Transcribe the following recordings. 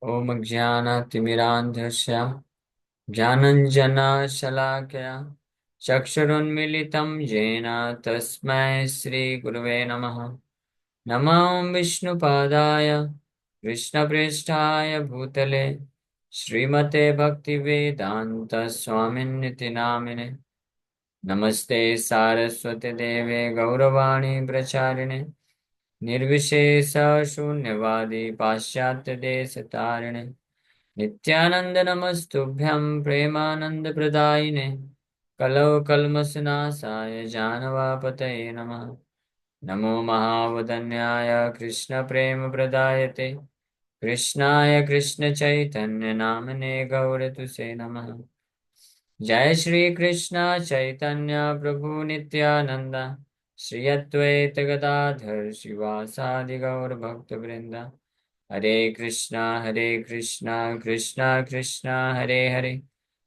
ॐ ज्ञानतिमिरान्धस्य ज्ञानञ्जनशलाकया चक्षुरुन्मीलितं येन तस्मै श्रीगुरवे नमः। नमो विष्णुपादाय कृष्णप्रेष्ठाय भूतले श्रीमते भक्तिवेदान्तस्वामिन्निति नामिने। नमस्ते सारस्वते देवे गौरवाणी प्रचारिणे निर्विशेष शून्यवादी पाश्चात्य देश तारिणे नित्यानंद नमस्तुभ्यं प्रेमानंद प्रदायिने कलौ कल्मषनाशाय जानवापतये नमः। नमो महावदन्याय कृष्ण प्रेम प्रदायते कृष्णाय कृष्ण चैतन्य नामने गौरतुसे नमः। जय श्री कृष्ण चैतन्य प्रभु नित्यानंद श्री अद्वैत गदाधर शिवासादि गौर भक्त वृंदा। हरे कृष्णा कृष्णा कृष्णा हरे हरे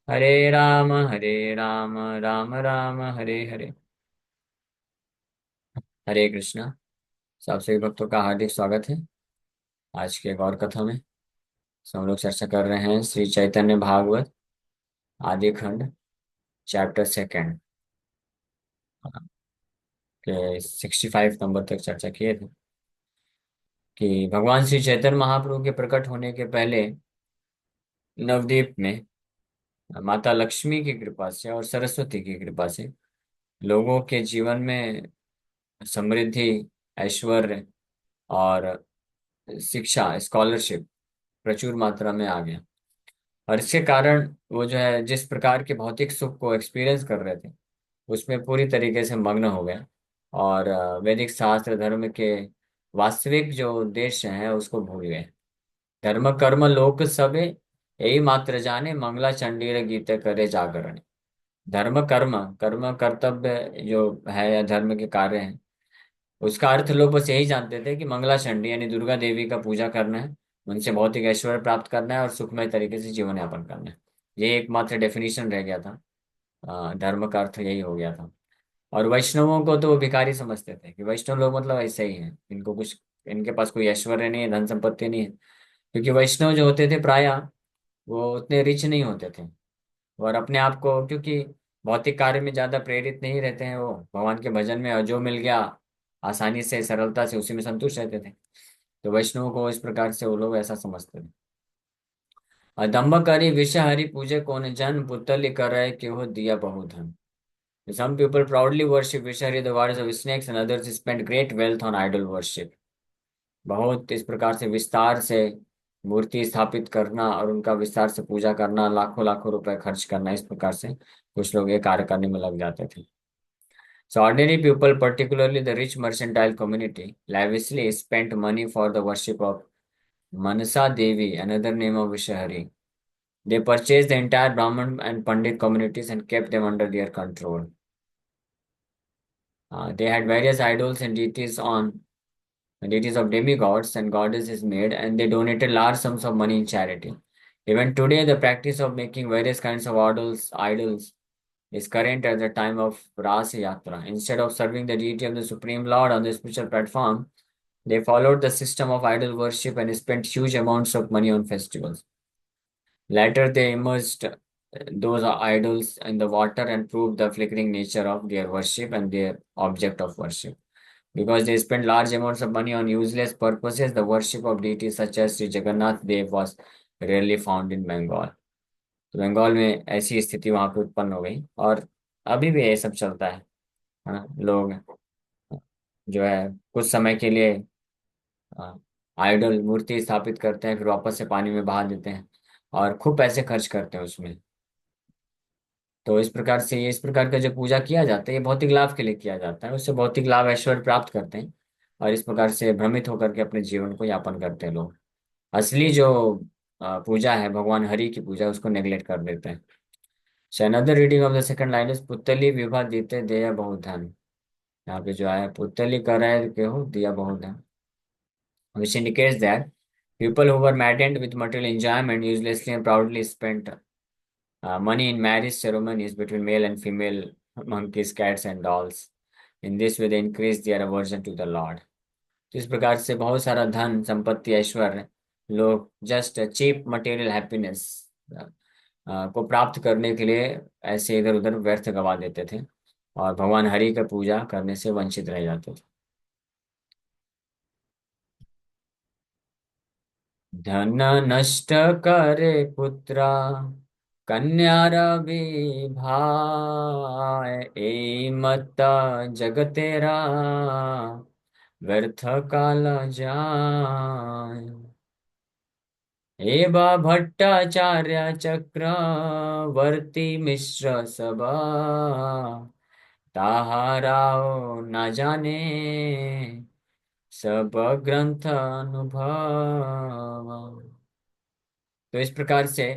हरे राम राम राम हरे हरे। हरे कृष्णा। सब सभी भक्तों का हार्दिक स्वागत है आज के एक और कथा में। हम लोग चर्चा कर रहे हैं श्री चैतन्य भागवत आदि खंड चैप्टर सेकेंड के 65 नंबर तक चर्चा किए थे कि भगवान श्री चैतन्य महाप्रभु के प्रकट होने के पहले नवद्वीप में माता लक्ष्मी की कृपा से और सरस्वती की कृपा से लोगों के जीवन में समृद्धि, ऐश्वर्य और शिक्षा, स्कॉलरशिप प्रचुर मात्रा में आ गया। और इसके कारण वो जो है जिस प्रकार के भौतिक सुख को एक्सपीरियंस कर रहे थे उसमें पूरी तरीके से मग्न हो गए और वैदिक शास्त्र धर्म के वास्तविक जो उद्देश्य है उसको भूल गए। धर्म कर्म लोक सबे यही मात्र जाने मंगला चंडीर गीत करे जागरण। धर्म कर्म कर्म कर्तव्य जो है या धर्म के कार्य हैं उसका अर्थ लोग बस यही जानते थे कि मंगला चंडी यानी दुर्गा देवी का पूजा करना है, उनसे भौतिक ऐश्वर्य प्राप्त करना है और सुखमय तरीके से जीवन यापन करना है। ये एकमात्र डेफिनेशन रह गया था। धर्म का अर्थ यही हो गया था। और वैष्णवों को तो वो भिखारी समझते थे कि वैष्णव लोग मतलब ऐसे ही हैं, इनको कुछ, इनके पास कोई ऐश्वर्य नहीं है, धन संपत्ति नहीं है। क्योंकि वैष्णव जो होते थे प्राय वो उतने रिच नहीं होते थे और अपने आप को क्योंकि भौतिक कार्य में ज्यादा प्रेरित नहीं रहते हैं, वो भगवान के भजन में और जो मिल गया आसानी से सरलता से उसी में संतुष्ट रहते थे। तो वैष्णवों को इस प्रकार से वो लोग ऐसा समझते थे। और दम्भ करी विषय हरि पूजे कौन जन पुतली कर रहे कि हो दिया बहुधन। Some people proudly worship Vishnu, the goddess of snakes, and others spend great wealth on idol worship. बहुत इस प्रकार से विस्तार से मूर्ति स्थापित करना और उनका विस्तार से पूजा करना, लाखों लाखों रुपए खर्च करना, इस प्रकार से कुछ लोग ये कार्य करने में लग जाते थे। So ordinary people, particularly the rich mercantile community, lavishly spent money for the worship of Manasa Devi, another name of Vishahari. They purchased the entire Brahman and Pandit communities and kept them under their control. They had various idols and deities of demigods and goddesses made, and they donated large sums of money in charity. Even today, the practice of making various kinds of idols is current at the time of Rasa Yatra. Instead of serving the deity of the Supreme Lord on the spiritual platform, they followed the system of idol worship and spent huge amounts of money on festivals. Later, they immersed those idols in the water and proved the flickering nature of their worship and their object of worship. Because they spent large amounts of money on useless purposes, the worship of deities such as Sri Jagannath Dev was rarely found in Bengal. तो बंगाल में ऐसी स्थिति वहां पे उत्पन्न हो गई और अभी भी ये सब चलता है ना। लोग जो है कुछ समय के लिए आइडल मूर्ति स्थापित करते हैं, फिर वापस से पानी में बहा देते हैं और खूब पैसे खर्च करते हैं उसमें। तो इस प्रकार से ये इस प्रकार का जो पूजा किया जाता है ये भौतिक लाभ के लिए किया जाता है, उससे भौतिक लाभ ऐश्वर्य प्राप्त करते हैं और इस प्रकार से भ्रमित होकर के अपने जीवन को यापन करते हैं लोग। असली जो पूजा है भगवान हरि की पूजा उसको नेग्लेक्ट कर देते हैं। So another reading of the second line is पुतली विभा दीते देय बहुत धन। यहाँ पे जो है पुतली कर रहे के हो दिया बहुत धन, which indicates that people who were maddened with material enjoyment uselessly and proudly spent money in marriage ceremonies between male and female monkeys, cats and dolls. In this way they increase their aversion to the Lord. तो इस प्रकार से बहुत सारा धन संपत्ति ऐश्वर्य लोग just cheap material happiness को प्राप्त करने के लिए ऐसे इधर उधर व्यर्थ गवा देते थे और भगवान हरि का पूजा करने से वंचित रह जाते थे। धन नष्ट करे पुत्रा, कन्यार विभाय, ए मत जग तेरा, व्यर्थ काल जाय। एवा भट्टाचार्य चक्रवर्ती मिश्र सबा, ताहाराओ न जाने, सब ग्रंथ अनुभव। तो इस प्रकार से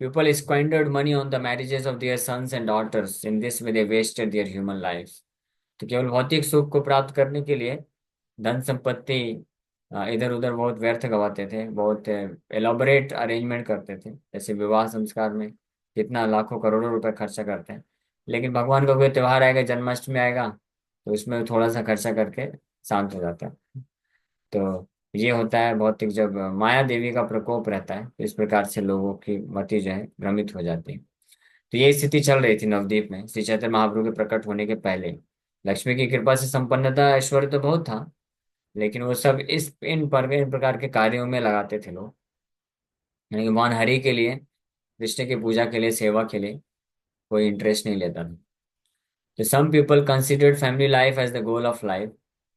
people squandered money on the marriages of their sons and daughters, in this way they wasted their human lives. तो केवल भौतिक सुख को प्राप्त करने के लिए धन संपत्ति इधर उधर बहुत व्यर्थ गवाते थे, बहुत एलोबरेट अरेंजमेंट करते थे, जैसे विवाह संस्कार में कितना लाखों करोड़ों रुपए खर्चा करते हैं। लेकिन भगवान का कोई त्योहार आएगा, जन्माष्टमी आएगा, तो उसमें थोड़ा सा खर्चा करके शांत हो जाता है। तो ये होता है भौतिक, जब माया देवी का प्रकोप रहता है तो इस प्रकार से लोगों की मति जो है भ्रमित हो जाती है। तो ये स्थिति चल रही थी नवद्वीप में श्री चैतन्य महाप्रभु के प्रकट होने के पहले। लक्ष्मी की कृपा से संपन्नता ऐश्वर्य तो बहुत था, लेकिन वो सब इन प्रकार के कार्यों में लगाते थे लोग, यानी कि भगवान हरि के लिए, कृष्ण की पूजा के लिए, सेवा के लिए कोई इंटरेस्ट नहीं लेता था। तो some people considered family life as the goal of life,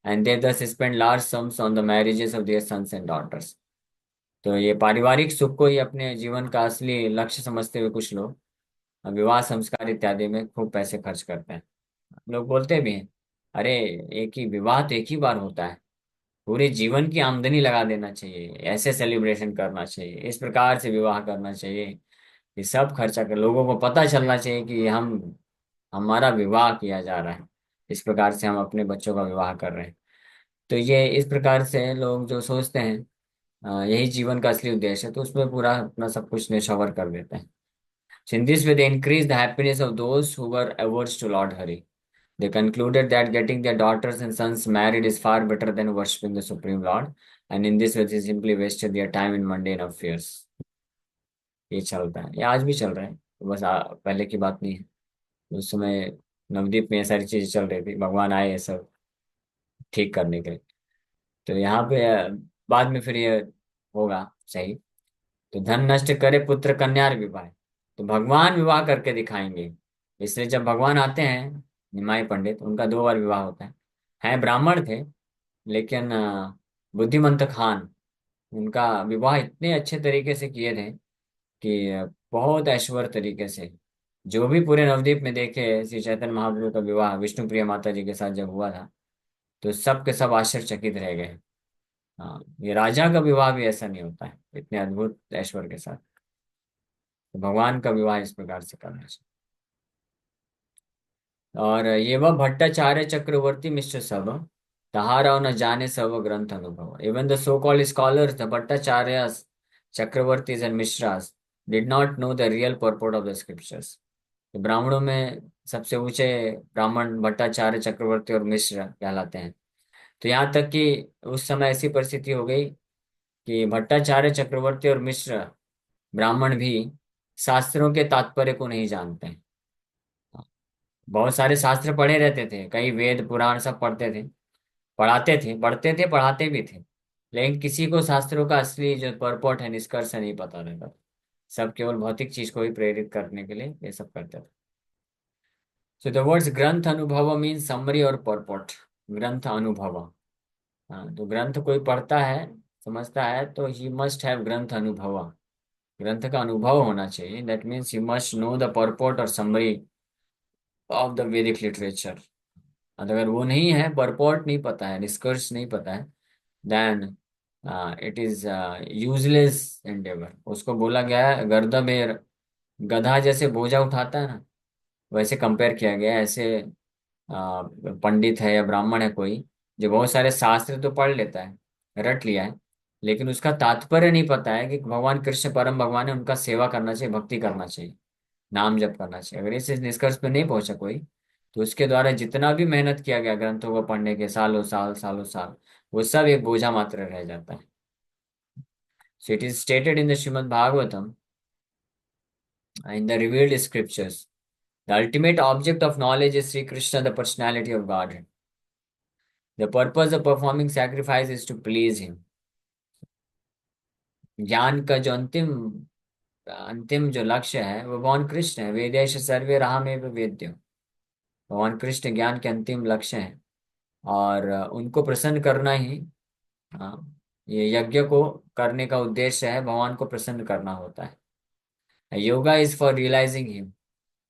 and they thus spent large sums on the marriages of their sons and daughters. तो ये पारिवारिक सुख को ही अपने जीवन का असली लक्ष्य समझते हुए कुछ लोग विवाह संस्कार इत्यादि में खूब पैसे खर्च करते हैं। लोग बोलते भी हैं, अरे एक ही विवाह तो एक ही बार होता है, पूरे जीवन की आमदनी लगा देना चाहिए, ऐसे सेलिब्रेशन करना चाहिए, इस प्रकार से विवाह करना चाहिए कि सब खर्चा कर, लोगों को पता चलना चाहिए कि हम हमारा विवाह किया जा रहा है, इस प्रकार से हम अपने बच्चों का विवाह कर रहे हैं। तो ये इस प्रकार से लोग जो सोचते हैं यही जीवन का असली उद्देश्य है, तो उसमें पूरा अपना सब कुछ निछावर कर देते हैं। So in this way, they increased the happiness of those who were averse to Lord Hari. They concluded that getting their daughters and sons married is far better than worshipping the Supreme Lord, and in this way, they simply wasted their time in mundane affairs. ये चलता है, ये आज भी चल रहा है, बस पहले की बात नहीं है। उस समय नवदीप में ये सारी चीजें चल रही थी, भगवान आए ये सब ठीक करने के लिए। तो यहाँ पे बाद में फिर ये होगा सही। तो धन नष्ट करे पुत्र कन्यार विवाह, तो भगवान विवाह करके दिखाएंगे। इसलिए जब भगवान आते हैं, निमाई पंडित, उनका 2 बार विवाह होता है ब्राह्मण थे, लेकिन बुद्धिमंत खान, उनका विवाह इतने अच्छे तरीके से किए थे कि बहुत ऐश्वर्य तरीके से, जो भी पूरे नवद्वीप में देखे श्री चैतन्य महाप्रभु का विवाह विष्णु प्रिय माता जी के साथ जब हुआ था, तो सब के सब आश्चर्यचकित रह गए। हाँ, ये राजा का विवाह भी ऐसा नहीं होता है इतने अद्भुत ऐश्वर्य के साथ। तो भगवान का विवाह इस प्रकार से करना चाहिए। और ये वह भट्टाचार्य चक्रवर्ती मिश्र सब, तहारा न जाने सब ग्रंथ अनुभव। Even the so called scholars, the Bhattacharyas, Chakravartis and Mishras, did not know the real purport of the scriptures. तो ब्राह्मणों में सबसे ऊंचे ब्राह्मण भट्टाचार्य, चक्रवर्ती और मिश्र कहलाते हैं। तो यहाँ तक कि उस समय ऐसी परिस्थिति हो गई कि भट्टाचार्य, चक्रवर्ती और मिश्र ब्राह्मण भी शास्त्रों के तात्पर्य को नहीं जानते हैं। बहुत सारे शास्त्र पढ़े रहते थे, कई वेद पुराण सब पढ़ते थे, पढ़ाते थे, पढ़ते थे, पढ़ाते भी थे, लेकिन किसी को शास्त्रों का असली जो परपोर्ट है, निष्कर्ष है, नहीं पता रहता। सब केवल भौतिक चीज को ही प्रेरित करने के लिए ये सब करते थे। सो द वर्ड्स ग्रंथ अनुभव मीन समरी और परपोर्ट। ग्रंथ अनुभव, हाँ, तो ग्रंथ कोई पढ़ता है, समझता है, तो ही मस्ट हैव ग्रंथ अनुभव। ग्रंथ का अनुभव होना चाहिए, that means you must know the purport और समरी ऑफ द वैदिक लिटरेचर। अगर वो नहीं है, परपोर्ट नहीं पता है, निष्कर्ष नहीं पता है, then it is useless endeavour. उसको बोला गया है गर्द में गधा जैसे बोझा उठाता है ना, वैसे कंपेयर किया गया है। ऐसे पंडित है या ब्राह्मण है कोई, जो बहुत सारे शास्त्र तो पढ़ लेता है, रट लिया है, लेकिन उसका तात्पर्य नहीं पता है कि भगवान कृष्ण परम भगवान है, उनका सेवा करना चाहिए, भक्ति करना चाहिए, नाम जप करना चाहिए। अगर इस निष्कर्ष पे नहीं पहुंचा कोई, तो उसके द्वारा जितना भी मेहनत किया गया ग्रंथों को पढ़ने के, सालों साल सालों साल, वो सब एक बोझा मात्र रह जाता है। So it is stated in the Srimad Bhagavatam, in the revealed scriptures. The ultimate object of knowledge is Sri Krishna, the personality of Godhead. The purpose of performing sacrifice is to please Him. ज्ञान का जो अंतिम जो लक्ष्य है वो भगवान कृष्ण है। वेदेश सर्वे रामेव वेद्यो। भगवान कृष्ण ज्ञान के अंतिम लक्ष्य है, और उनको प्रसन्न करना ही, ये यज्ञ को करने का उद्देश्य है। भगवान को प्रसन्न करना होता है। Yoga is for realising him.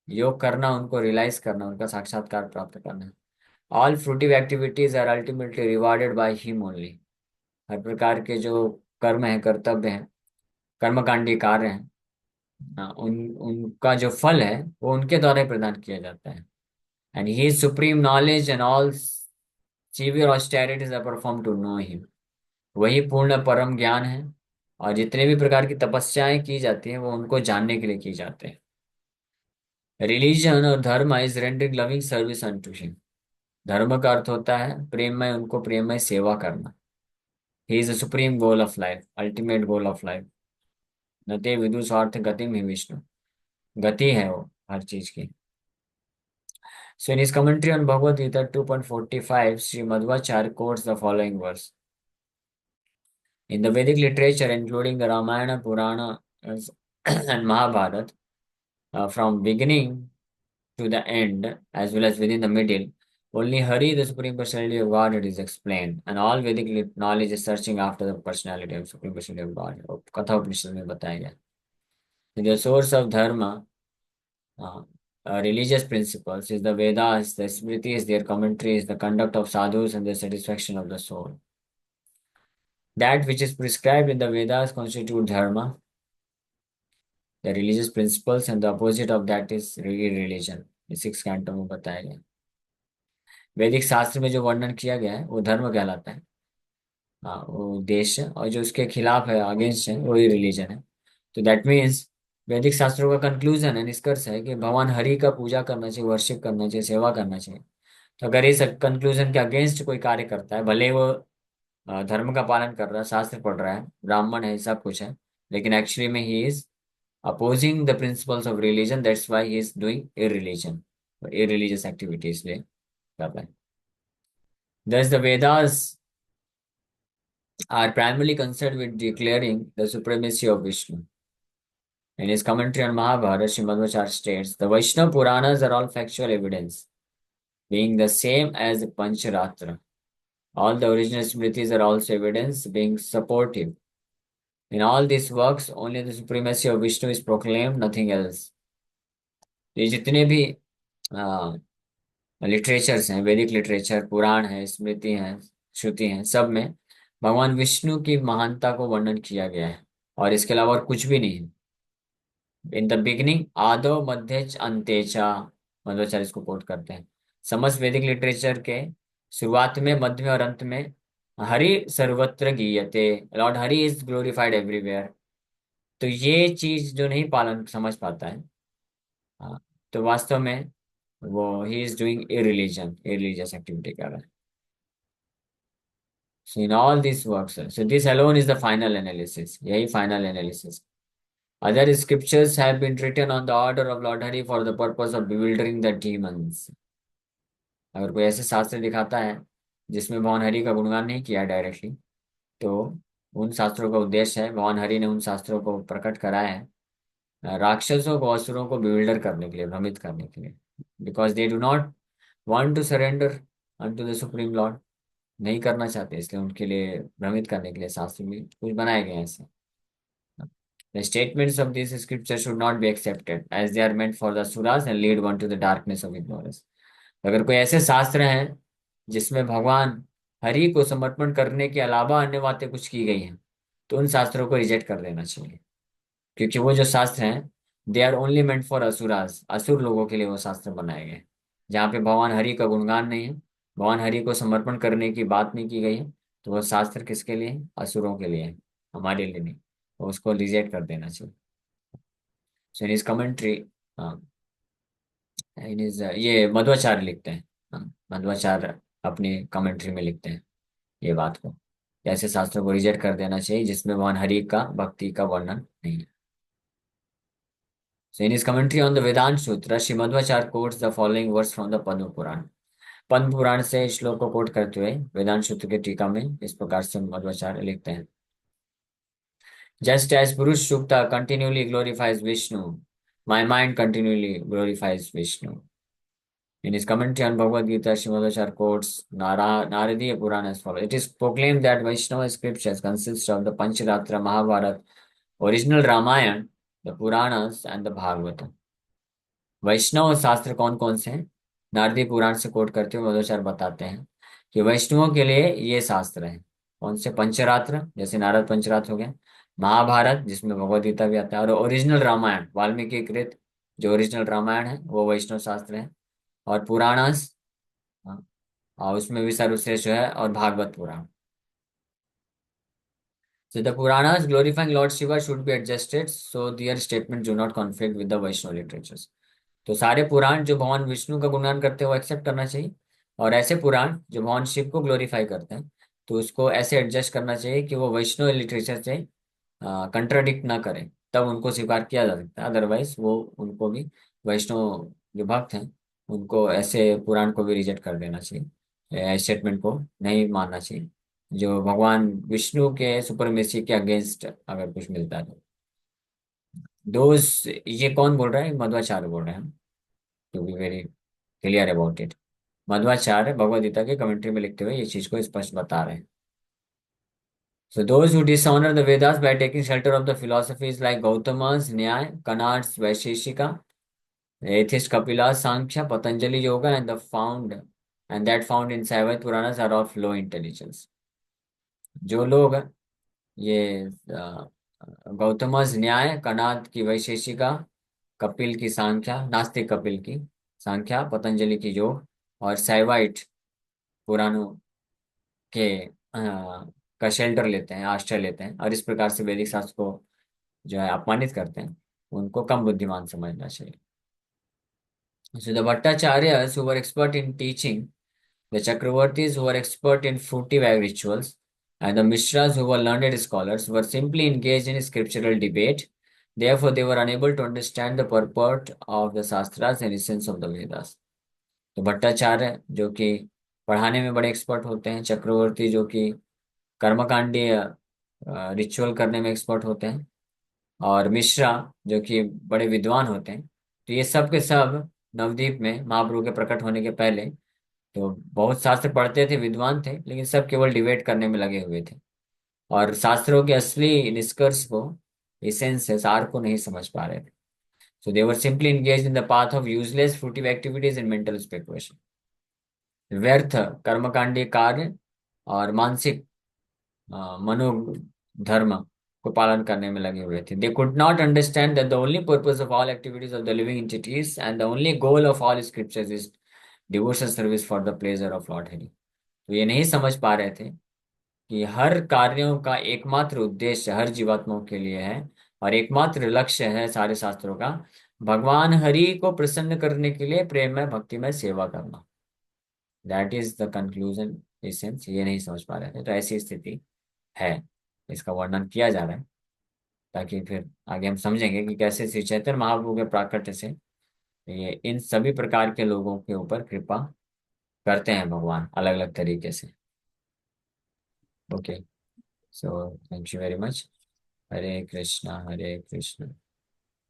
योग करना उनको रियलाइज करना, उनका साक्षात्कार प्राप्त करना है। All fruitive activities are ultimately rewarded by him only. हर प्रकार के जो कर्म है, कर्तव्य है, कर्मकांडी कार्य हैं, उनका जो फल है वो उनके द्वारा ही प्रदान किया जाता है। And he is supreme knowledge and all severe austerities are perform to know him. वही पूर्ण परम ज्ञान है, और जितने भी प्रकार की तपस्याएं की जाती हैं वो उनको जानने के लिए की जाते हैं। रिलीजन और धर्म is rendering loving service unto him. धर्म का अर्थ होता है प्रेममय, उनको प्रेममय सेवा करना। He is the supreme goal of life, ultimate goal of life. नते विदु स्वार्थ गतिम ही विष्णु। गति है वो हर चीज की। So in his commentary on Bhagavad Gita 2.45, Sri Madhvacharya quotes the following verse. In the Vedic literature, including the Ramayana, Purana, and Mahabharata, from beginning to the end, as well as within the middle, only Hari, the Supreme Personality of Godhead, is explained, and all Vedic knowledge is searching after the personality of Supreme Personality of Godhead. कथा उपनिषद में बताया गया। The source of dharma, uh, religious principles, is the Vedas, the Smritis, their commentaries, the conduct of sadhus, and the satisfaction of the soul. That which is prescribed in the Vedas constitute dharma, the religious principles, and the opposite of that is religion. इस 6 canto में बताया गया। वैदिक शास्त्र में जो वर्णन किया गया है वो धर्म कहलाता है। हाँ, वो उद्देश्य, और जो उसके खिलाफ है, अगेंस्ट है, वही रिलीजन है। तो दैट मीन्स वैदिक शास्त्रों का कंक्लूजन है, निष्कर्ष है कि भगवान हरि का पूजा करना चाहिए, वर्शिप करना चाहिए, सेवा करना चाहिए। तो अगर इस कंक्लूजन के अगेंस्ट कोई कार्य करता है, भले वो धर्म का पालन कर रहा है, शास्त्र पढ़ रहा है, ब्राह्मण है, सब कुछ है, लेकिन एक्चुअली में he is opposing the principles of religion, that's why he is doing irreligion, irreligious activities ले कर रहा है। Thus the Vedas are primarily concerned with declaring the supremacy of Vishnu. In his commentary on Mahabharata, Sri Madhvacharya states, the Vaishnava Puranas are all factual evidence, being the same as the Pancharatra. All the original Smritis are also evidence, being supportive. In all these works, only the supremacy of Vishnu is proclaimed, nothing else. ये जितने भी literatures हैं, वैदिक literature, पुराण है, स्मृति हैं, श्रुति हैं, सब में भगवान विष्णु की महानता को वर्णन किया गया है, और इसके अलावा और कुछ भी नहीं है। इन द बिगिनिंग आदो मध्य अंत्येचा, मध्वाचार्य इसको कोट करते हैं। समस्त वैदिक लिटरेचर के शुरुआत में, मध्य में और अंत में हरि सर्वत्र गीयते, Lord Hari is glorified everywhere. तो ये चीज जो नहीं पालन समझ पाता है, हाँ, तो वास्तव में वो ही is doing a religion, a religious activity कर रहा है। So in all these works, so this alone is the final analysis, यही final analysis. Other scriptures have been written on the order of Lord Hari for the purpose of bewildering the demons. अगर कोई ऐसे शास्त्र दिखाता है जिसमें भगवान हरि का गुणगान नहीं किया डायरेक्टली, तो उन शास्त्रों का उद्देश्य है, भगवान हरि ने उन शास्त्रों को प्रकट कराया है राक्षसों को, असुरों को बिल्डर करने के लिए, भ्रमित करने के लिए। Because they do not want to surrender unto the supreme lord, नहीं करना चाहते, इसलिए उनके लिए भ्रमित करने के लिए शास्त्र भी कुछ बनाए गए हैं ऐसे। The statements of these scriptures should not be accepted as they are meant for the suras and lead one to the darkness of ignorance. अगर कोई ऐसे शास्त्र हैं जिसमें भगवान हरि को समर्पण करने के अलावा अन्य बातें कुछ की गई हैं, तो उन शास्त्रों को रिजेक्ट कर देना चाहिए, क्योंकि वो जो शास्त्र हैं they are only meant for asuras, असुर लोगों के लिए वो शास्त्र बनाए गए। जहाँ पे भगवान हरि का गुणगान नहीं है, भगवान हरि को समर्पण करने की बात नहीं की गई है, तो वो शास्त्र किसके लिए है? असुरों के लिए है, हमारे लिए नहीं। तो उसको रिजेक्ट कर देना चाहिए। सो इन इज कमेंट्री, इन इज ये मध्वाचार्य लिखते हैं, मध्वाचार्य अपनी कमेंट्री में लिखते हैं ये बात को। ऐसे शास्त्रों को रिजेक्ट कर देना चाहिए जिसमें भगवान हरि का भक्ति का वर्णन नहीं है। So in his commentary on the Vedanta Sutra, Sri Madhvacharya quotes the following verse from the Padma Puran. Padma Purana से श्लोक को कोट करते हुए वेदांत सूत्र के टीका में इस प्रकार से मध्वाचार्य लिखते हैं। Just as Purush Sukta continually glorifies Vishnu, my mind continually glorifies Vishnu. In his commentary on Bhagavad Gita, Srimadacharya quotes Naradiya Purana as follows. It is proclaimed that Vaishnava scriptures consist of the Pancharatra, Mahabharata, original Ramayana, the Puranas and the Bhagavata. वैष्णव शास्त्र कौन कौन से हैं? नारदी पुराण से coat करते हुए मध्वाचार्य बताते हैं कि वैष्णवों के लिए ये शास्त्र है। कौन से? पंचरात्र, जैसे नारद पंचरात्र हो गया, महाभारत जिसमें भगवद गीता भी आता है, और ओरिजिनल रामायण वाल्मीकि कृत जो ओरिजिनल रामायण है वो वैष्णव शास्त्र है। और पुराणास, हाँ, और उसमें भी सर्वश्रेष्ठ जो है, और भागवत पुराण। So the Puranas glorifying Lord Shiva should be adjusted so their statements do not conflict with the Vaishnava literatures. तो सारे पुराण जो भगवान विष्णु का गुणगान करते हैं वो एक्सेप्ट करना चाहिए, और ऐसे पुराण जो भगवान शिव को ग्लोरीफाई करते हैं तो उसको ऐसे एडजस्ट करना चाहिए कि वो वैष्णव लिटरेचर से कंट्राडिक्ट ना करें, तब उनको स्वीकार किया जा सकता है। अदरवाइज वो उनको भी, वैष्णव जो भक्त हैं उनको ऐसे पुराण को भी रिजेक्ट कर देना चाहिए, स्टेटमेंट को नहीं मानना चाहिए जो भगवान विष्णु के सुपरमेसी के अगेंस्ट अगर कुछ मिलता है तो। दोस्त, ये कौन बोल रहा है? मध्वाचार्य बोल रहे हैं, to be very clear about it. Madhvacharya Bhagavad Gita के कमेंट्री में लिखते हुए ये चीज को स्पष्ट बता रहे हैं। So those who dishonor the Vedas by taking shelter of the philosophies like Gautama's Nyaya, Kanad's Vaisheshika, atheist Kapila's Sankhya, Patanjali Yoga, and that found in Saivat Puranas are of low intelligence. जो लोग ये गौतमस न्याय, कणाद की वैशेषिका, कपिल की सांख्या, नास्तिक कपिल की सांख्या, पतंजलि की योग और सैवाइट पुराणों के का शेल्टर लेते हैं, आश्रय लेते हैं, और इस प्रकार से वैदिक शास्त्र को जो है अपमानित करते हैं, उनको कम बुद्धिमान समझना चाहिए। So the Bhattacharya who were expert in teaching, the Chakravartis who were expert in fruity rituals, and the Mishras who were learned scholars were simply engaged in scriptural debate. Therefore, they were unable to understand the purport of the Shastras and essence of the Vedas. तो भट्टाचार्य जो कि पढ़ाने में बड़े expert होते हैं, चक्रवर्ती जो कि कर्मकांडीय रिचुअल करने में एक्सपर्ट होते हैं, और मिश्रा जो कि बड़े विद्वान होते हैं, तो ये सब के सब नवद्वीप में महाप्रभु के प्रकट होने के पहले तो बहुत शास्त्र पढ़ते थे, विद्वान थे, लेकिन सब केवल डिबेट करने में लगे हुए थे और शास्त्रों के असली निष्कर्ष को, एसेंस है, सार को नहीं समझ पा रहे थे। So they were simply engaged in the path of useless fruitive activities and mental speculation. व्यर्थ कर्मकांडी कार्य और मानसिक मनोधर्म को पालन करने में लगे हुए थे। They could not understand that the only purpose of all activities of the living entities and the only goal of all scriptures is devotional service for the pleasure of Lord Hari. तो ये नहीं समझ पा रहे थे कि हर कार्यों का एकमात्र उद्देश्य हर जीवात्माओं के लिए है, और एकमात्र लक्ष्य है सारे शास्त्रों का भगवान हरि को प्रसन्न करने के लिए प्रेममय भक्तिमय सेवा करना। That is the conclusion, essence. ये नहीं समझ पा रहे थे, तो ऐसी स्थिति है, इसका वर्णन किया जा रहा है ताकि फिर आगे हम समझेंगे कि कैसे श्री चैतन्य महाप्रभु के प्राकट्य से ये इन सभी प्रकार के लोगों के ऊपर कृपा करते हैं भगवान अलग अलग तरीके से। Okay, so thank you very much. Hare Krishna Krishna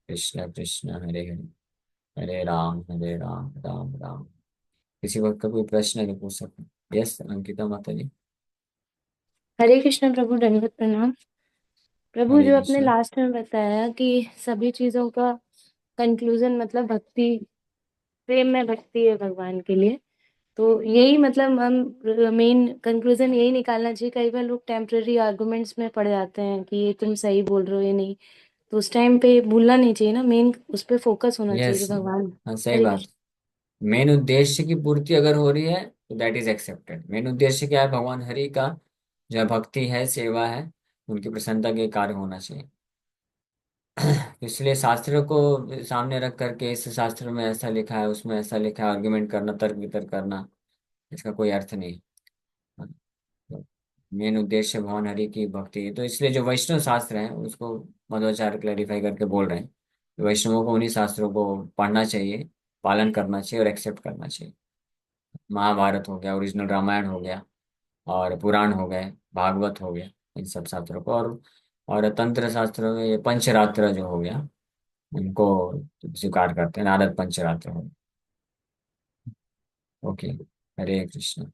Krishna Hare Hare, Hare Ram Ram Ram. किसी वक्त का कोई प्रश्न है तो पूछ सकते हैं। यस, अंकिता माता जी। हरे कृष्ण प्रभु, दंडवत प्रणाम। प्रभु, हरे जो आपने कृष्ण। लास्ट में बताया कि सभी चीजों का कंक्लूजन मतलब भक्ति, प्रेम में भक्ति है भगवान के लिए, तो यही मतलब हम मेन कंक्लूजन यही निकालना चाहिए। कई बार लोग टेम्पररी आर्गुमेंट्स में पड़ जाते हैं कि ये तुम सही बोल रहे हो, ये नहीं, तो उस टाइम पे भूलना नहीं चाहिए ना, मेन उस पे फोकस होना चाहिए कि यस, भगवान। हाँ सही हरे बात। कृष्ण। मेन उद्देश्य की पूर्ति अगर हो रही है तो दैट इज एक्सेप्टेड। मेन उद्देश्य क्या है? भगवान हरि का जो है भक्ति है, सेवा है, उनकी प्रसन्नता के कार्य होना चाहिए। इसलिए शास्त्रों को सामने रख करके इस शास्त्र में ऐसा लिखा है, उसमें ऐसा लिखा है, आर्ग्यूमेंट करना, तर्क वितर्क करना, इसका कोई अर्थ नहीं है। मेन उद्देश्य भगवान हरि की भक्ति है। तो इसलिए जो वैष्णव शास्त्र हैं उसको मध्वाचार्य क्लैरिफाई करके बोल रहे हैं, वैष्णवों को उन्हीं शास्त्रों को पढ़ना चाहिए, पालन करना चाहिए और एक्सेप्ट करना चाहिए। महाभारत हो गया, ओरिजिनल रामायण हो गया, और पुराण हो गए, भागवत हो गया, इन सब शास्त्रों को, और तंत्र शास्त्रों में ये पंचरात्र जो हो गया, उनको स्वीकार करते हैं, नारद पंचरात्र हो। ओके, हरे कृष्ण।